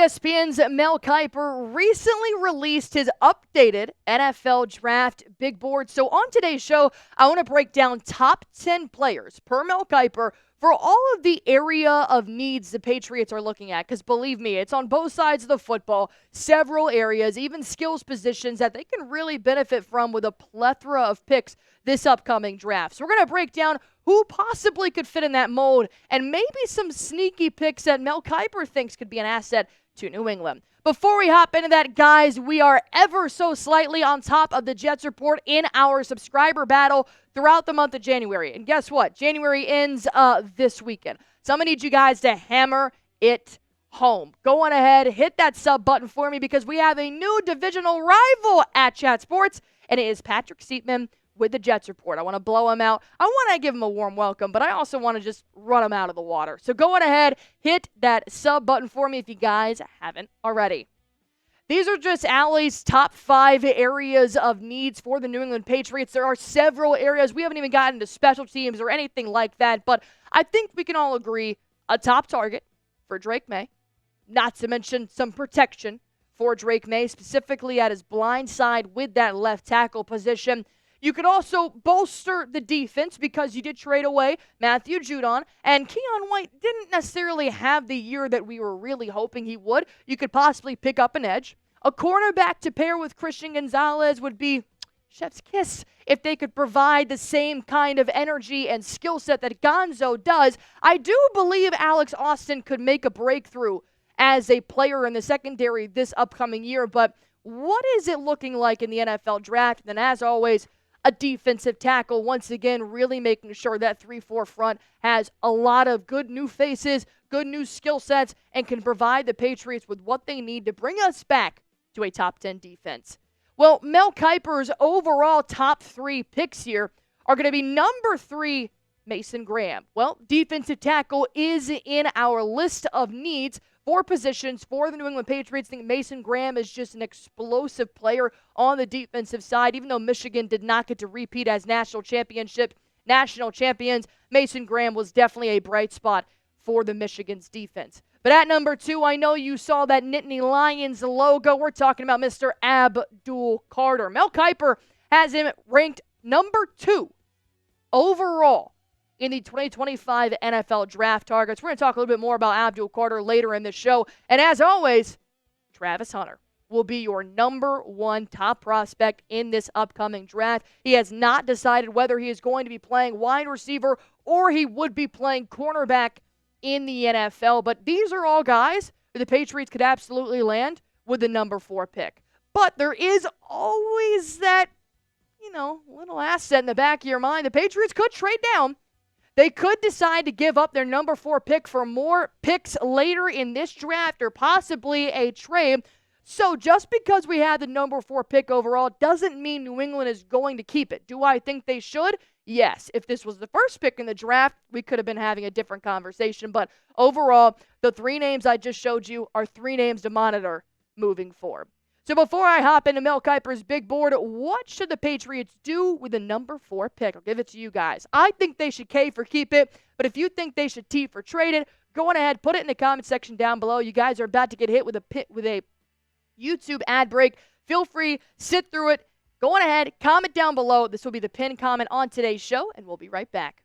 ESPN's Mel Kiper recently released his updated NFL Draft Big Board. So on today's show, I want to break down top 10 players per Mel Kiper for all of the area of needs the Patriots are looking at. Because believe me, it's on both sides of the football, several areas, even skills positions that they can really benefit from with a plethora of picks this upcoming draft. So we're going to break down who possibly could fit in that mold and maybe some sneaky picks that Mel Kiper thinks could be an asset to New England. Before we hop into that, guys, we are ever so slightly on top of the Jets report in our subscriber battle throughout the month of January. And guess what? January ends this weekend. So I'm going to need you guys to hammer it home. Go on ahead, hit that sub button for me because we have a new divisional rival at Chat Sports, and it is Patrick Seatman with the Jets report. I want to blow him out. I want to give him a warm welcome, but I also want to just run him out of the water. So go on ahead, hit that sub button for me if you guys haven't already. These are just Allie's top 5 areas of needs for the New England Patriots. There are several areas. We haven't even gotten to special teams or anything like that, but I think we can all agree a top target for Drake May, not to mention some protection for Drake May, specifically at his blind side with that left tackle position. You could also bolster the defense because you did trade away Matthew Judon, and Keion White didn't necessarily have the year that we were really hoping he would. You could possibly pick up an edge. A cornerback to pair with Christian Gonzalez would be chef's kiss if they could provide the same kind of energy and skill set that Gonzo does. I do believe Alex Austin could make a breakthrough as a player in the secondary this upcoming year, but what is it looking like in the NFL draft? And as always, a defensive tackle, once again, really making sure that 3-4 front has a lot of good new faces, good new skill sets, and can provide the Patriots with what they need to bring us back to a top 10 defense. Well, Mel Kiper's overall top 3 picks here are going to be number 3, Mason Graham. Well, defensive tackle is in our list of needs for positions for the New England Patriots. I think Mason Graham is just an explosive player on the defensive side. Even though Michigan did not get to repeat as national champions, Mason Graham was definitely a bright spot for the Michigan's defense. But at number 2, I know you saw that Nittany Lions logo. We're talking about Mr. Abdul Carter. Mel Kiper has him ranked number 2 overall in the 2025 NFL Draft Targets. We're going to talk a little bit more about Abdul Carter later in the show. And as always, Travis Hunter will be your number 1 top prospect in this upcoming draft. He has not decided whether he is going to be playing wide receiver or he would be playing cornerback in the NFL. But these are all guys that the Patriots could absolutely land with the number 4 pick. But there is always that, little asset in the back of your mind. The Patriots could trade down. They could decide to give up their number 4 pick for more picks later in this draft or possibly a trade. So just because we have the number 4 pick overall doesn't mean New England is going to keep it. Do I think they should? Yes. If this was the first pick in the draft, we could have been having a different conversation. But overall, the 3 names I just showed you are 3 names to monitor moving forward. So before I hop into Mel Kiper's big board, what should the Patriots do with the number 4 pick? I'll give it to you guys. I think they should K for keep it, but if you think they should T for trade it, go on ahead, put it in the comment section down below. You guys are about to get hit with a YouTube ad break. Feel free, sit through it. Go on ahead, comment down below. This will be the pinned comment on today's show, and we'll be right back.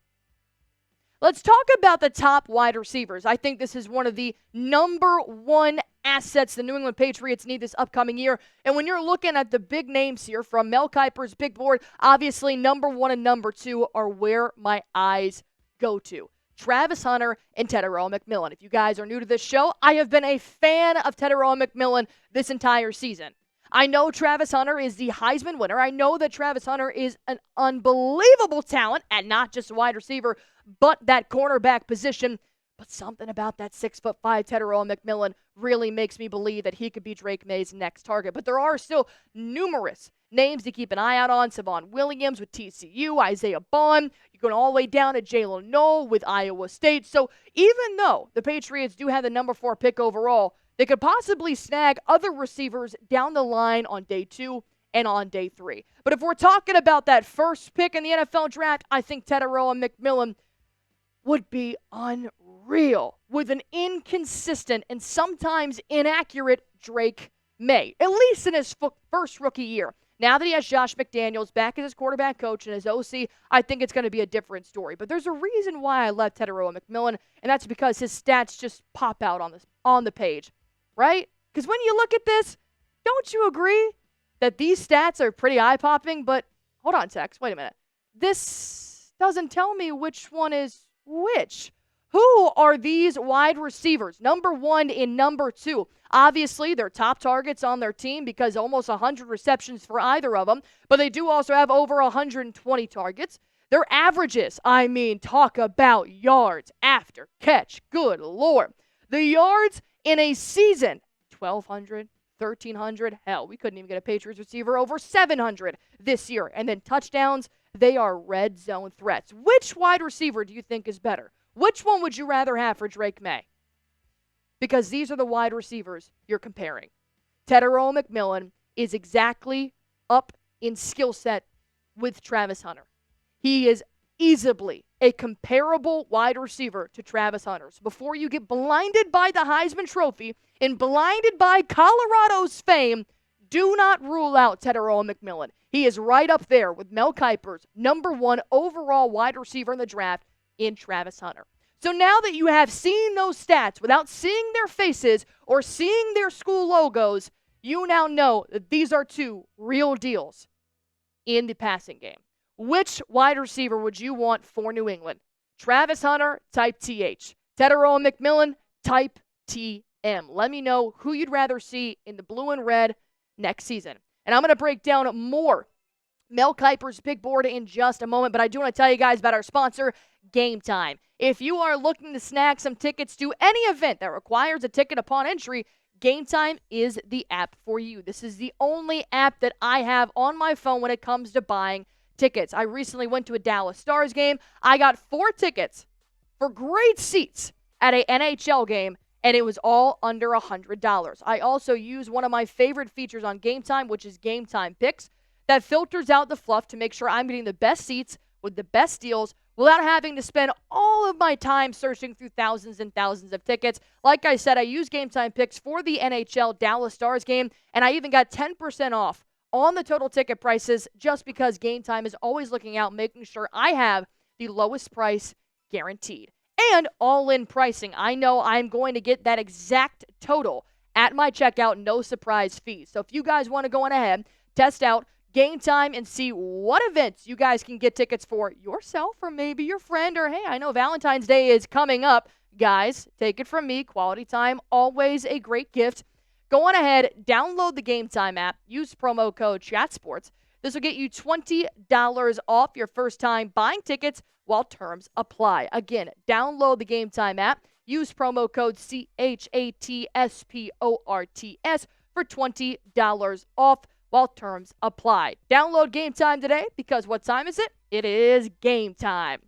Let's talk about the top wide receivers. I think this is one of the number 1 assets the New England Patriots need this upcoming year. And when you're looking at the big names here from Mel Kiper's big board, obviously number 1 and number 2 are where my eyes go to. Travis Hunter and Tetairoa McMillan. If you guys are new to this show, I have been a fan of Tetairoa McMillan this entire season. I know Travis Hunter is the Heisman winner. I know that Travis Hunter is an unbelievable talent at not just a wide receiver, but that cornerback position. But something about that 6'5" Tetairoa McMillan really makes me believe that he could be Drake May's next target. But there are still numerous names to keep an eye out on. Savon Williams with TCU, Isaiah Bond. You're going all the way down to Jalen Noel with Iowa State. So even though the Patriots do have the number 4 pick overall, they could possibly snag other receivers down the line on day 2 and on day 3. But if we're talking about that first pick in the NFL draft, I think Tetairoa McMillan would be unreal with an inconsistent and sometimes inaccurate Drake May, at least in his first rookie year. Now that he has Josh McDaniels back as his quarterback coach and his OC, I think it's going to be a different story. But there's a reason why I left Tetairoa McMillan, and that's because his stats just pop out on the page, right? Because when you look at this, don't you agree that these stats are pretty eye-popping? But hold on, Tex, wait a minute. This doesn't tell me which one is which. Who are these wide receivers? Number 1 and number 2. Obviously, they're top targets on their team because almost 100 receptions for either of them, but they do also have over 120 targets. Their averages, talk about yards after catch. Good Lord. The yards in a season, 1,200, 1,300. Hell, we couldn't even get a Patriots receiver over 700 this year. And then touchdowns, they are red zone threats. Which wide receiver do you think is better? Which one would you rather have for Drake May? Because these are the wide receivers you're comparing. Tetairoa McMillan is exactly up in skill set with Travis Hunter. He is easily a comparable wide receiver to Travis Hunter. So before you get blinded by the Heisman Trophy and blinded by Colorado's fame, do not rule out Tetairoa McMillan. He is right up there with Mel Kipers, number 1 overall wide receiver in the draft in Travis Hunter. So now that you have seen those stats without seeing their faces or seeing their school logos, you now know that these are 2 real deals in the passing game. Which wide receiver would you want for New England? Travis Hunter, type TH. Tetairoa McMillan, type TM. Let me know who you'd rather see in the blue and red next season. And I'm going to break down more Mel Kiper's big board in just a moment, but I do want to tell you guys about our sponsor, Game Time. If you are looking to snag some tickets to any event that requires a ticket upon entry, Game Time is the app for you. This is the only app that I have on my phone when it comes to buying tickets. I recently went to a Dallas Stars game. I got 4 tickets for great seats at an NHL game, and it was all under $100. I also use one of my favorite features on Game Time, which is Game Time Picks, that filters out the fluff to make sure I'm getting the best seats with the best deals without having to spend all of my time searching through thousands and thousands of tickets. Like I said, I use Game Time Picks for the NHL Dallas Stars game, and I even got 10% off on the total ticket prices just because Game Time is always looking out, making sure I have the lowest price guaranteed. And all-in pricing. I know I'm going to get that exact total at my checkout, no surprise fees. So if you guys want to go on ahead, test out Game Time and see what events you guys can get tickets for yourself or maybe your friend, or hey, I know Valentine's Day is coming up. Guys, take it from me, quality time, always a great gift. Go on ahead, download the Game Time app, use promo code ChatSports. This will get you $20 off your first time buying tickets while terms apply. Again, download the Game Time app, use promo code CHATSPORTS for $20 off while terms apply. Download Game Time today because what time is it? It is game time.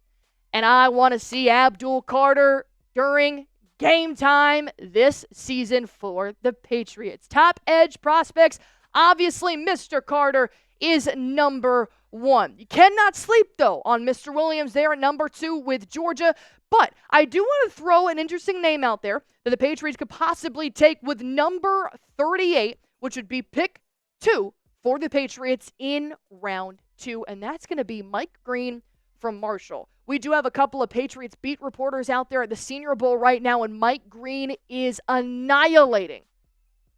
And I want to see Abdul Carter during game time this season for the Patriots. Top edge prospects, obviously Mr. Carter is number 1. You cannot sleep, though, on Mr. Williams there at number 2 with Georgia. But I do want to throw an interesting name out there that the Patriots could possibly take with number 38, which would be pick 2 for the Patriots in round 2, and that's going to be Mike Green from Marshall. We do have a couple of Patriots beat reporters out there at the Senior Bowl right now, and Mike Green is annihilating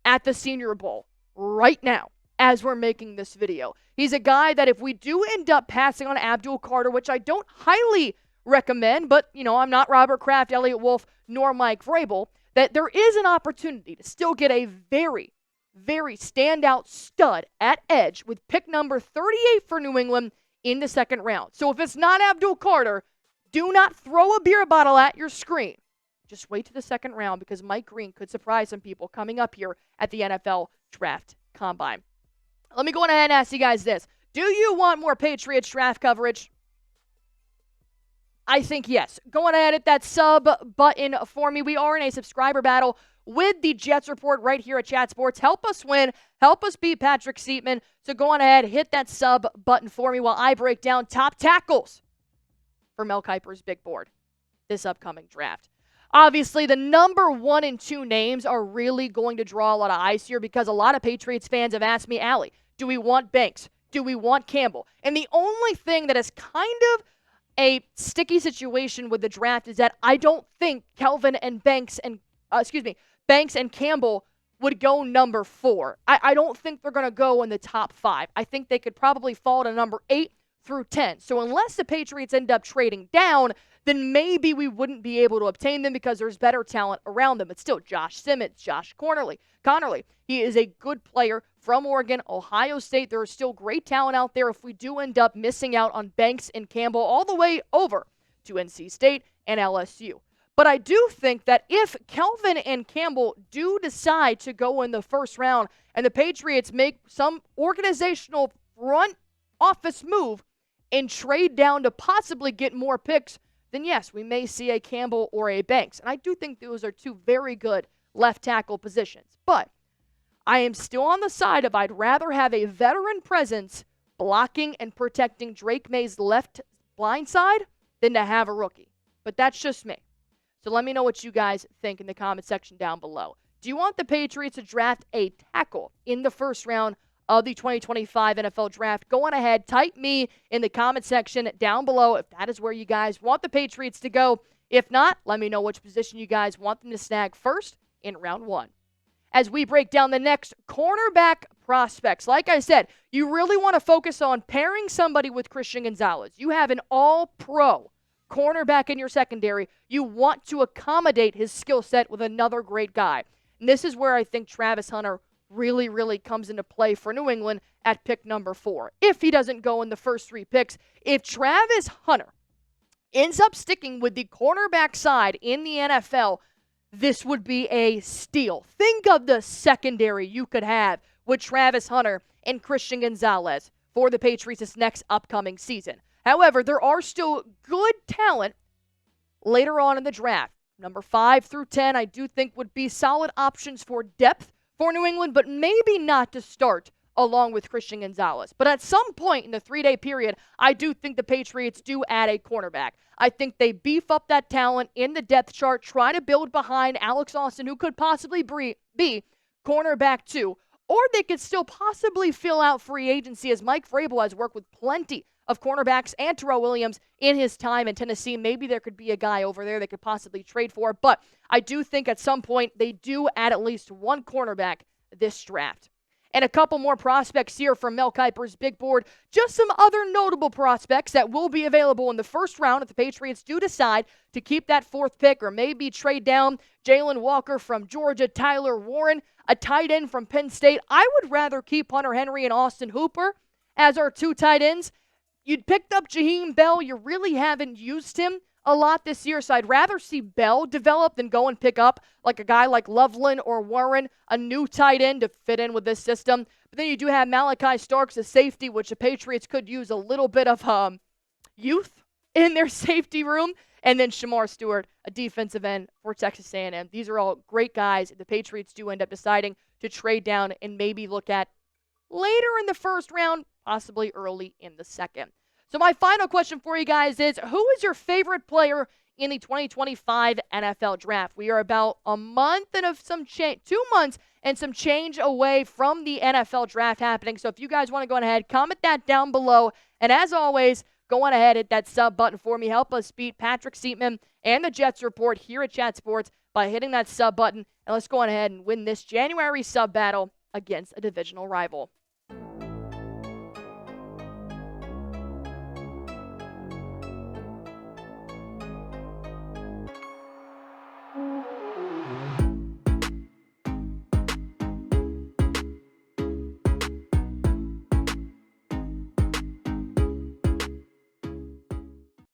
at the Senior Bowl right now as we're making this video. He's a guy that if we do end up passing on Abdul Carter, which I don't highly recommend, but, I'm not Robert Kraft, Eliot Wolf, nor Mike Vrabel, that there is an opportunity to still get a very, very standout stud at edge with pick number 38 for New England in the second round. So if it's not Abdul Carter, do not throw a beer bottle at your screen. Just wait to the second round because Mike Green could surprise some people coming up here at the NFL Draft Combine. Let me go on ahead and ask you guys this. Do you want more Patriots draft coverage? I think yes. Go on ahead, hit that sub button for me. We are in a subscriber battle with the Jets Report right here at Chat Sports. Help us win. Help us beat Patrick Seatman. So go on ahead, hit that sub button for me while I break down top tackles for Mel Kiper's big board. this upcoming draft. Obviously, the number 1 and 2 names are really going to draw a lot of eyes here because a lot of Patriots fans have asked me, Allie, do we want Banks? Do we want Campbell? And the only thing that is kind of a sticky situation with the draft is that I don't think Kelvin and Banks and Campbell would go number 4. I don't think they're going to go in the top 5. I think they could probably fall to number 8 through 10. So unless the Patriots end up trading down, then maybe we wouldn't be able to obtain them because there's better talent around them. But still, Josh Simmons, Josh Connerly. He is a good player from Oregon, Ohio State. There is still great talent out there if we do end up missing out on Banks and Campbell all the way over to NC State and LSU. But I do think that if Kelvin and Campbell do decide to go in the first round and the Patriots make some organizational front office move and trade down to possibly get more picks, then yes, we may see a Campbell or a Banks. And I do think those are 2 very good left tackle positions. But I am still on the side of I'd rather have a veteran presence blocking and protecting Drake May's left blind side than to have a rookie. But that's just me. So let me know what you guys think in the comment section down below. Do you want the Patriots to draft a tackle in the first round of the 2025 NFL Draft? Go on ahead, type me in the comment section down below if that is where you guys want the Patriots to go. If not, let me know which position you guys want them to snag first in round 1. As we break down the next cornerback prospects, like I said, you really want to focus on pairing somebody with Christian Gonzalez. You have an all-pro cornerback in your secondary. You want to accommodate his skill set with another great guy. And this is where I think Travis Hunter really, really comes into play for New England at pick number 4. If he doesn't go in the first 3 picks, if Travis Hunter ends up sticking with the cornerback side in the NFL, this would be a steal. Think of the secondary you could have with Travis Hunter and Christian Gonzalez for the Patriots this next upcoming season. However, there are still good talent later on in the draft. Number 5 through 10, I do think would be solid options for depth for New England, but maybe not to start along with Christian Gonzalez. But at some point in the 3-day period, I do think the Patriots do add a cornerback. I think they beef up that talent in the depth chart, try to build behind Alex Austin, who could possibly be cornerback 2, or they could still possibly fill out free agency as Mike Vrabel has worked with plenty of cornerbacks and Terrell Williams in his time in Tennessee. Maybe there could be a guy over there they could possibly trade for, but I do think at some point they do add at least one cornerback this draft. And a couple more prospects here from Mel Kiper's big board. Just some other notable prospects that will be available in the first round if the Patriots do decide to keep that 4th pick or maybe trade down. Jalen Walker from Georgia, Tyler Warren, a tight end from Penn State. I would rather keep Hunter Henry and Austin Hooper as our 2 tight ends. You'd picked up Jaheim Bell. You really haven't used him a lot this year, so I'd rather see Bell develop than go and pick up like a guy like Loveland or Warren, a new tight end to fit in with this system. But then you do have Malachi Starks, a safety, which the Patriots could use a little bit of youth in their safety room. And then Shamar Stewart, a defensive end for Texas A&M. These are all great guys. The Patriots do end up deciding to trade down and maybe look at later in the first round, possibly early in the second. So my final question for you guys is, who is your favorite player in the 2025 NFL Draft? We are about a month and 2 months and some change away from the NFL Draft happening. So if you guys want to go ahead, comment that down below. And as always, go on ahead, hit that sub button for me. Help us beat Patrick Seatman and the Jets Report here at Chat Sports by hitting that sub button. And let's go on ahead and win this January sub battle against a divisional rival.